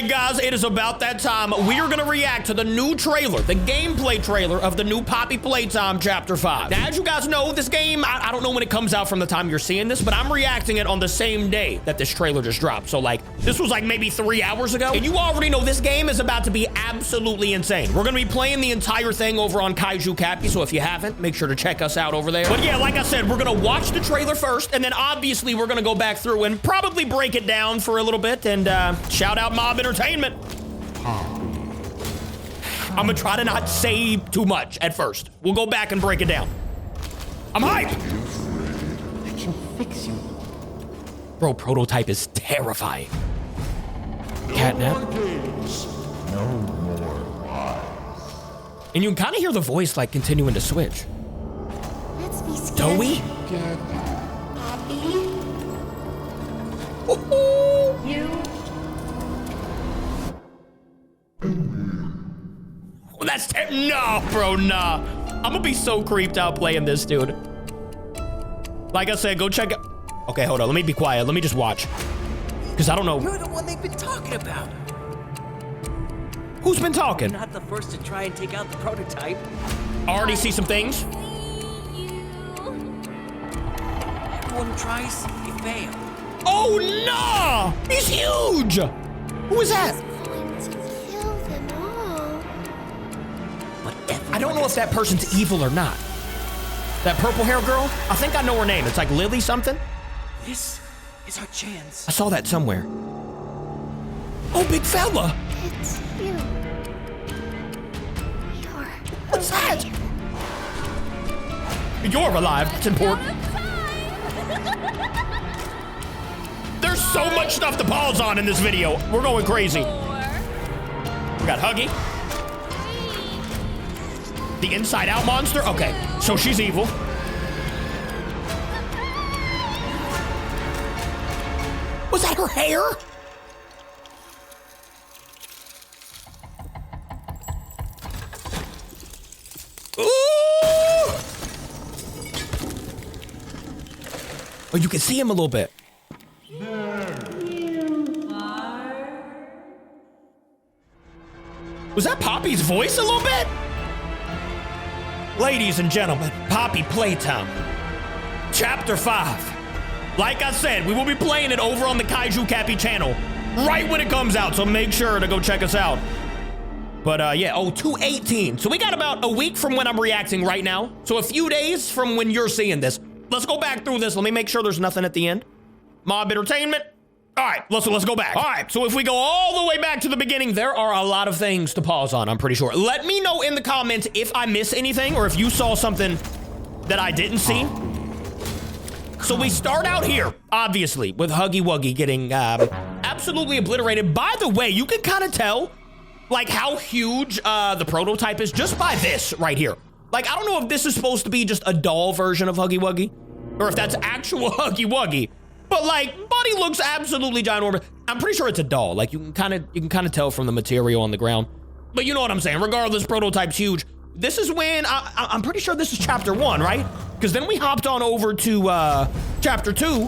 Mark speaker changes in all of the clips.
Speaker 1: right, guys, it is about that time. We are gonna react to the new trailer, the gameplay trailer of the new Poppy Playtime Chapter 5. Now, as you guys know, this game, I don't know when it comes out from the time you're seeing this, but I'm reacting it on the same day that this trailer just dropped. So like, this was like maybe 3 hours ago. And you already know this game is about to be absolutely insane. We're gonna be playing the entire thing over on Capi, so if you haven't, make sure to check us out over there. But yeah, like I said, we're gonna watch the trailer first, and then obviously we're gonna go back through and probably break it down for a little bit, and shout out Mob Entertainment. I'm gonna try to not say too much at first. We'll go back and break it down. I'm hyped.
Speaker 2: I can fix you.
Speaker 1: Bro, prototype is terrifying. Catnap.
Speaker 2: No more lies.
Speaker 1: And you can kind of hear the voice like continuing to switch.
Speaker 3: Let's be scared.
Speaker 1: Doughy?
Speaker 3: Poppy. You.
Speaker 1: Well, that's no, bro, nah. I'm gonna be so creeped out playing this, dude. Like I said, go check it. Okay, hold on. Let me be quiet. Let me just watch. Because I don't know.
Speaker 4: You're the one they've been talking about.
Speaker 1: Who's been talking?
Speaker 4: You're not the first to try and take out the prototype.
Speaker 1: Already see some things.
Speaker 4: Everyone tries, they fail.
Speaker 1: Oh, no! He's huge! Who is that?
Speaker 3: Going to kill them all.
Speaker 4: But
Speaker 1: I don't know if that person's evil or not. That purple hair girl? I think I know her name. It's like Lily something.
Speaker 4: this is our chance.
Speaker 1: I saw that somewhere. Oh, big fella.
Speaker 3: It's you. You're
Speaker 1: What's that? You're alive. It's important. There's so much stuff to pause on in this video. We're going crazy. We got Huggy. The Inside Out monster? Okay, so she's evil. Was that her hair? Ooh! Oh, you can see him a little bit. Was that Poppy's voice a little bit? Ladies and gentlemen, Poppy Playtime, Chapter 5. Like I said, we will be playing it over on the Capi channel right when it comes out, so make sure to go check us out. But yeah, 2/18. So we got about a week from when I'm reacting right now. So a few days from when you're seeing this. Let's go back through this. Let me make sure there's nothing at the end. Mob Entertainment. All right, let's go back. All right, so if we go all the way back to the beginning, there are a lot of things to pause on, I'm pretty sure. Let me know in the comments if I miss anything or if you saw something that I didn't see. So we start out here, obviously, with Huggy Wuggy getting absolutely obliterated. By the way, you can kind of tell, like, how huge the prototype is just by this right here. Like, I don't know if this is supposed to be just a doll version of Huggy Wuggy or if that's actual Huggy Wuggy. But like, buddy looks absolutely ginormous. I'm pretty sure it's a doll. Like you can kind of tell from the material on the ground. But you know what I'm saying. Regardless, prototype's huge. This is when I'm pretty sure this is Chapter 1, right? Because then we hopped on over to Chapter 2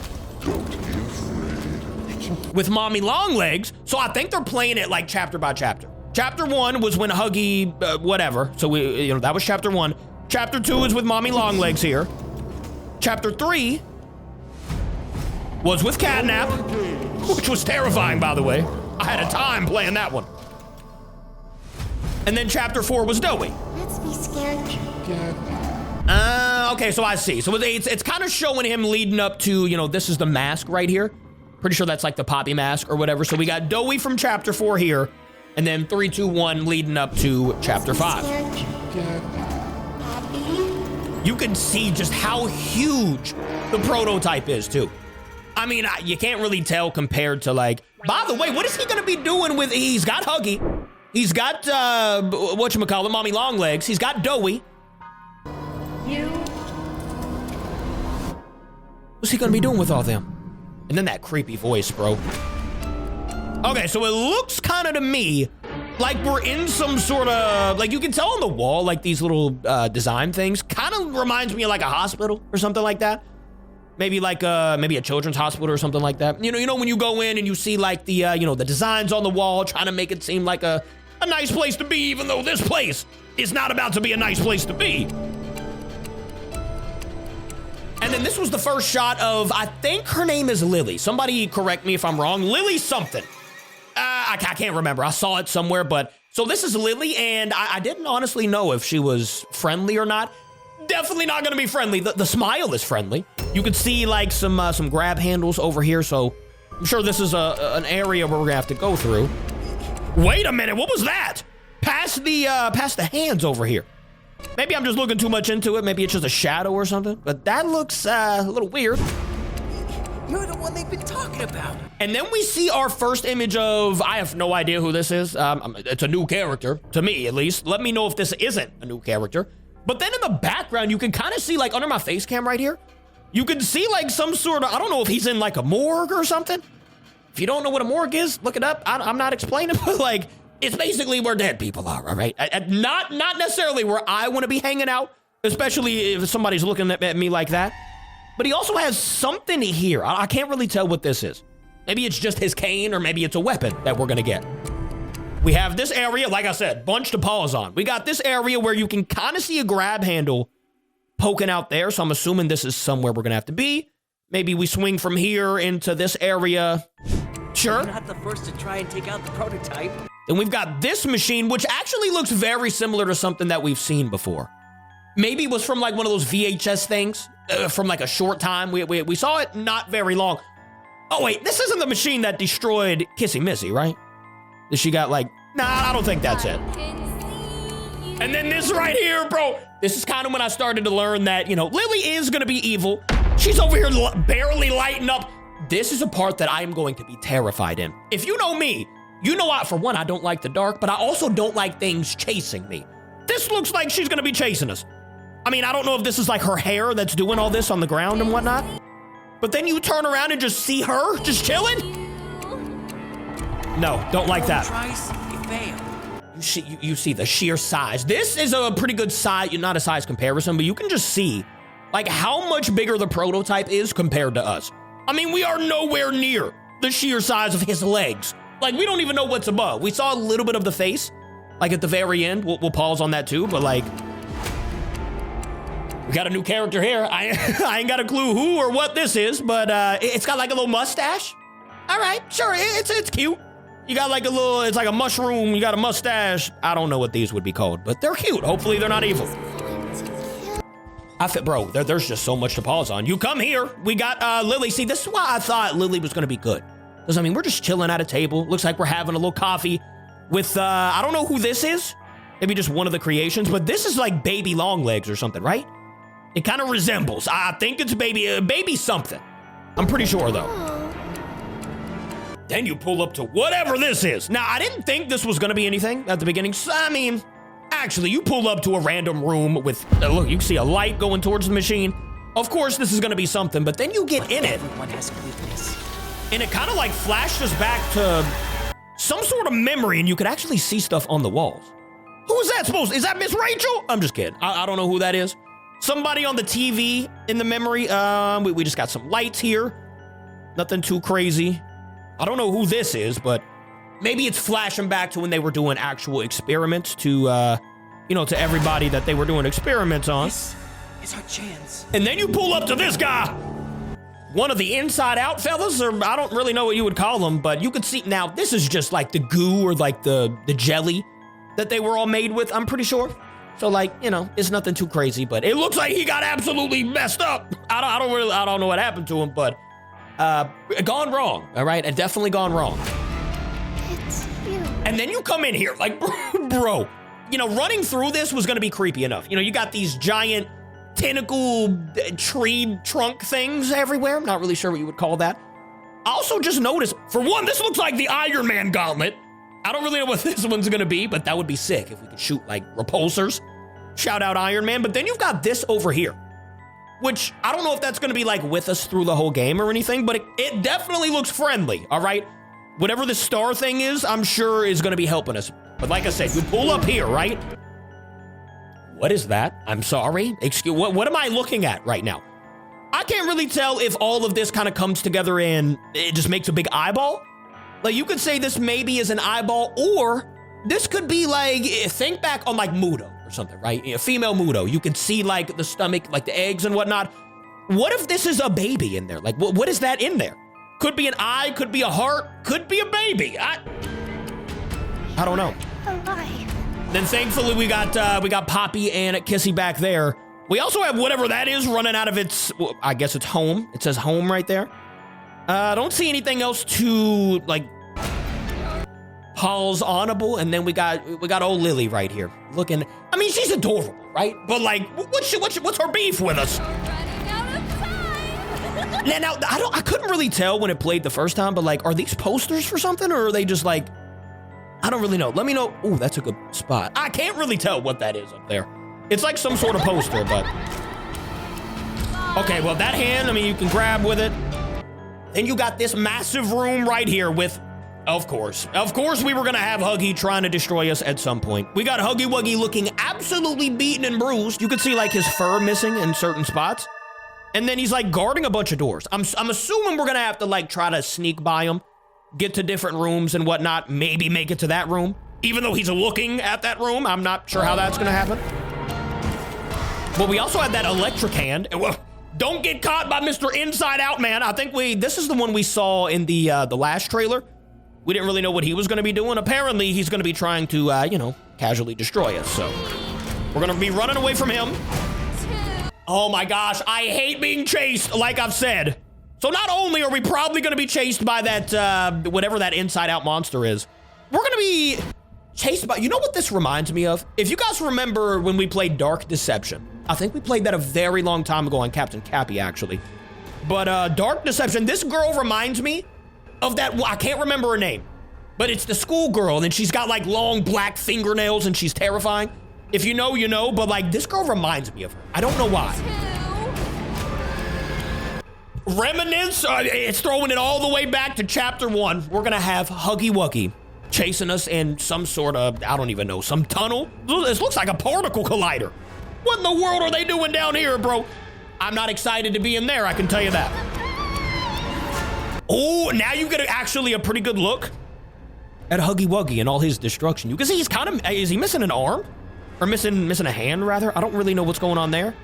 Speaker 1: with Mommy Longlegs. So I think they're playing it like chapter by chapter. Chapter 1 was when Huggy whatever. So that was Chapter 1. Chapter 2 is with Mommy Longlegs here. Chapter 3 was with Catnap, which was terrifying, by the way. I had a time playing that one. And then Chapter 4 was Doughy.
Speaker 3: Let's be scared.
Speaker 1: Okay, so I see. So it's kind of showing him leading up to, this is the mask right here. Pretty sure that's like the Poppy mask or whatever. So we got Doughy from Chapter 4 here, and then 3, 2, 1 leading up to Chapter 5. You can see just how huge the prototype is, too. I mean, you can't really tell compared to, like, by the way, what is he gonna be doing with, he's got Huggy, he's got, whatchamacallit, Mommy Longlegs, he's got Doughy. What's he gonna be doing with all them? And then that creepy voice, bro. Okay, so it looks kind of to me like we're in some sort of, like you can tell on the wall, like these little design things, kind of reminds me of like a hospital or something like that. Maybe like maybe a children's hospital or something like that. You know when you go in and you see like the the designs on the wall, trying to make it seem like a nice place to be, even though this place is not about to be a nice place to be. And then this was the first shot of, I think her name is Lily. Somebody correct me if I'm wrong. Lily something. I can't remember. I saw it somewhere, but so this is Lily, and I didn't honestly know if she was friendly or not. Definitely not gonna be friendly. The smile is friendly. You can see like some grab handles over here, so I'm sure this is an area where we're gonna have to go through. Wait a minute, what was that? Past the hands over here. Maybe I'm just looking too much into it. Maybe it's just a shadow or something, but that looks a little weird.
Speaker 4: You're the one they've been talking about.
Speaker 1: And then we see our first image of, I have no idea who this is. It's a new character, to me at least. Let me know if this isn't a new character. But then in the background, you can kind of see, like under my face cam right here, you can see like some sort of, I don't know if he's in like a morgue or something. If you don't know what a morgue is, look it up. I'm not explaining, but like, it's basically where dead people are, all right? Not necessarily where I want to be hanging out, especially if somebody's looking at me like that. But he also has something here. I can't really tell what this is. Maybe it's just his cane, or maybe it's a weapon that we're gonna get. We have this area, like I said, bunch to pause on. We got this area where you can kind of see a grab handle poking out there, so I'm assuming this is somewhere we're gonna have to be. Maybe we swing from here into this area. Sure.
Speaker 4: You're not the first to try and take out the prototype.
Speaker 1: And we've got this machine, which actually looks very similar to something that we've seen before. Maybe it was from like one of those VHS things from like a short time. We saw it not very long. Oh wait, this isn't the machine that destroyed Kissy Missy, right? That she got like, nah, I don't think that's it. And then this right here, bro. This is kind of when I started to learn that, Lily is gonna be evil. She's over here barely lighting up. This is a part that I am going to be terrified in. If you know me, you know for one, I don't like the dark, but I also don't like things chasing me. This looks like she's gonna be chasing us. I mean, I don't know if this is like her hair that's doing all this on the ground and whatnot, but then you turn around and just see her just chilling? No, don't like that.
Speaker 4: Tries, you fail.
Speaker 1: You see the sheer size. This is a pretty good size, not a size comparison, but you can just see like how much bigger the prototype is compared to us. I mean, we are nowhere near the sheer size of his legs. Like, we don't even know what's above. We saw a little bit of the face, like at the very end. We'll pause on that too, but like, we got a new character here. I ain't got a clue who or what this is, but it's got like a little mustache. All right, sure, it's cute. You got like it's like a mushroom. You got a mustache. I don't know what these would be called, but they're cute. Hopefully they're not evil. Bro, there's just so much to pause on. You come here. We got Lily. See, this is why I thought Lily was going to be good. Because, I mean, we're just chilling at a table. Looks like we're having a little coffee with, I don't know who this is. Maybe just one of the creations. But this is like baby long legs or something, right? It kind of resembles. I think it's baby something. I'm pretty sure, though. Then you pull up to whatever this is. Now, I didn't think this was going to be anything at the beginning. So, I mean, actually, you pull up to a random room with, look, you can see a light going towards the machine. Of course, this is going to be something, but then you get in it.
Speaker 4: Everyone has a weakness.
Speaker 1: And it kind of like flashes back to some sort of memory, and you could actually see stuff on the walls. Who is that supposed to? Is that Miss Rachel? I'm just kidding. I don't know who that is. Somebody on the TV in the memory. We just got some lights here. Nothing too crazy. I don't know who this is, but maybe it's flashing back to when they were doing actual experiments to, to everybody that they were doing experiments on.
Speaker 4: This is our chance.
Speaker 1: And then you pull up to this guy. One of the inside out fellas, or I don't really know what you would call them, but you could see now this is just like the goo or like the jelly that they were all made with, I'm pretty sure. So like, it's nothing too crazy, but it looks like he got absolutely messed up. I don't know what happened to him, but gone wrong, all right? It definitely gone wrong.
Speaker 3: It's you.
Speaker 1: And then you come in here, like, bro, running through this was gonna be creepy enough. You got these giant tentacle tree trunk things everywhere. I'm not really sure what you would call that. I also just noticed, for one, this looks like the Iron Man gauntlet. I don't really know what this one's gonna be, but that would be sick if we could shoot like repulsors. Shout out Iron Man. But then you've got this over here, which I don't know if that's gonna be like with us through the whole game or anything, but it definitely looks friendly, all right? Whatever the star thing is, I'm sure is gonna be helping us. But like I said, you pull up here, right? What is that? I'm sorry. Excuse, what am I looking at right now? I can't really tell if all of this kind of comes together and it just makes a big eyeball. Like, you could say this maybe is an eyeball, or this could be like, think back on like Mudo or something, right? You know, female Mudo. You can see like the stomach, like the eggs and whatnot. What if this is a baby in there? Like, what is that in there? Could be an eye, could be a heart, could be a baby. I don't know.
Speaker 3: Alive.
Speaker 1: Then thankfully we got Poppy and Kissy back there. We also have whatever that is running out of its, well, I guess it's home. It says home right there. I don't see anything else to like Paul's honorable, and then we got old Lily right here looking. I mean, she's adorable, right? But like, what's her beef with us? Now I couldn't really tell when it played the first time, but like, are these posters for something, or are they just like, I don't really know. Let me know. Ooh, that's a good spot. I can't really tell what that is up there. It's like some sort of poster, but okay. Well, that hand, I mean, you can grab with it. Then you got this massive room right here with, of course, we were gonna have Huggy trying to destroy us at some point. We got Huggy Wuggy looking absolutely beaten and bruised. You could see like his fur missing in certain spots. And then he's like guarding a bunch of doors. I'm assuming we're gonna have to like try to sneak by him, get to different rooms and whatnot, maybe make it to that room. Even though he's looking at that room, I'm not sure how that's gonna happen. But we also had that electric hand. Well, don't get caught by Mr. Inside Out Man. I think this is the one we saw in the last trailer. We didn't really know what he was gonna be doing. Apparently, he's gonna be trying to, casually destroy us. So we're gonna be running away from him. Oh my gosh, I hate being chased, like I've said. So not only are we probably gonna be chased by that, whatever that Inside Out monster is, we're gonna be chased by, you know what this reminds me of? If you guys remember when we played Dark Deception, I think we played that a very long time ago on Captain Capi, actually. But Dark Deception, this girl reminds me of that, I can't remember her name, but it's the schoolgirl, and she's got like long black fingernails and she's terrifying. If you know, you know, but like this girl reminds me of her. I don't know why. Reminisce, it's throwing it all the way back to chapter 1. We're gonna have Huggy Wuggy chasing us in some sort of, I don't even know, some tunnel. This looks like a particle collider. What in the world are they doing down here, bro? I'm not excited to be in there, I can tell you that. Oh, now you get actually a pretty good look at Huggy Wuggy and all his destruction. You can see he's kind of, is he missing an arm? Or missing a hand, rather? I don't really know what's going on there.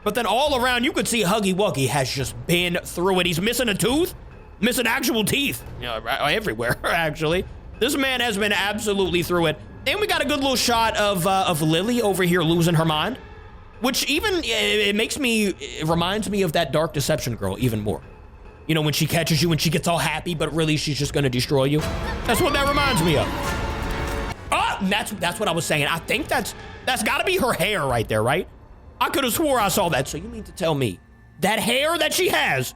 Speaker 1: But then all around, you could see Huggy Wuggy has just been through it. He's missing a tooth, missing actual teeth. Everywhere, actually. This man has been absolutely through it. And we got a good little shot of Lily over here losing her mind. Which even, it reminds me of that Dark Deception girl even more. You know, when she catches you and she gets all happy, but really she's just gonna destroy you. That's what that reminds me of. Oh, that's what I was saying. I think that's gotta be her hair right there, right? I could have swore I saw that. So you mean to tell me that hair that she has,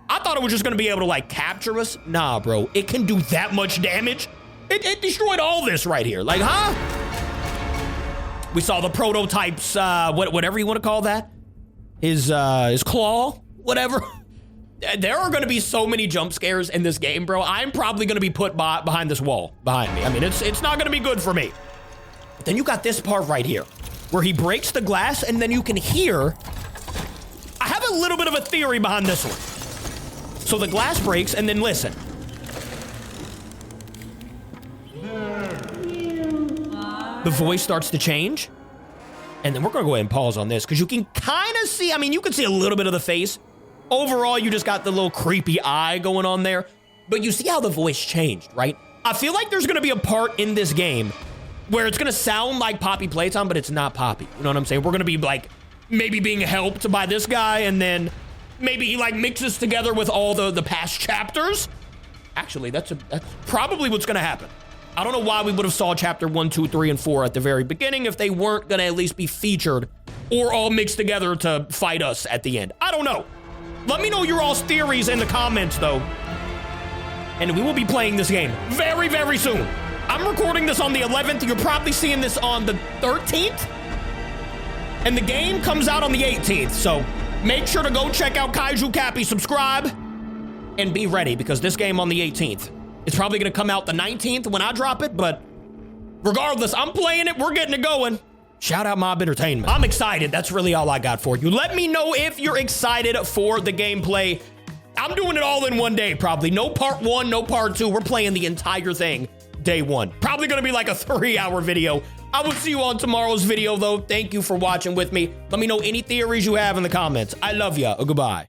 Speaker 1: I thought it was just gonna be able to like capture us? Nah, bro, it can do that much damage. It destroyed all this right here. Like, huh? We saw the prototypes, whatever you want to call that. His claw, whatever. There are going to be so many jump scares in this game, bro. I'm probably going to be put behind this wall behind me. I mean, it's not going to be good for me. But then you got this part right here where he breaks the glass and then you can hear. I have a little bit of a theory behind this one. So the glass breaks and then listen. The voice starts to change. And then we're going to go ahead and pause on this because you can kind of see, I mean, you can see a little bit of the face. Overall, you just got the little creepy eye going on there, but you see how the voice changed, right? I feel like there's gonna be a part in this game where it's gonna sound like Poppy Playtime, but it's not Poppy. You know what I'm saying? We're gonna be like maybe being helped by this guy, and then maybe he like mixes together with all the past chapters. Actually, that's probably what's gonna happen. I don't know why we would have saw chapter 1, 2, 3, and 4 at the very beginning if they weren't gonna at least be featured or all mixed together to fight us at the end. I don't know. Let me know your all's theories in the comments, though. And we will be playing this game very, very soon. I'm recording this on the 11th. You're probably seeing this on the 13th. And the game comes out on the 18th. So make sure to go check out Kaiju Capi, subscribe, and be ready because this game on the 18th. It's probably going to come out the 19th when I drop it. But regardless, I'm playing it. We're getting it going. Shout out Mob Entertainment. I'm excited. That's really all I got for you. Let me know if you're excited for the gameplay. I'm doing it all in one day, probably. No part 1, no part 2. We're playing the entire thing day 1. Probably gonna be like a 3-hour video. I will see you on tomorrow's video, though. Thank you for watching with me. Let me know any theories you have in the comments. I love ya. Goodbye.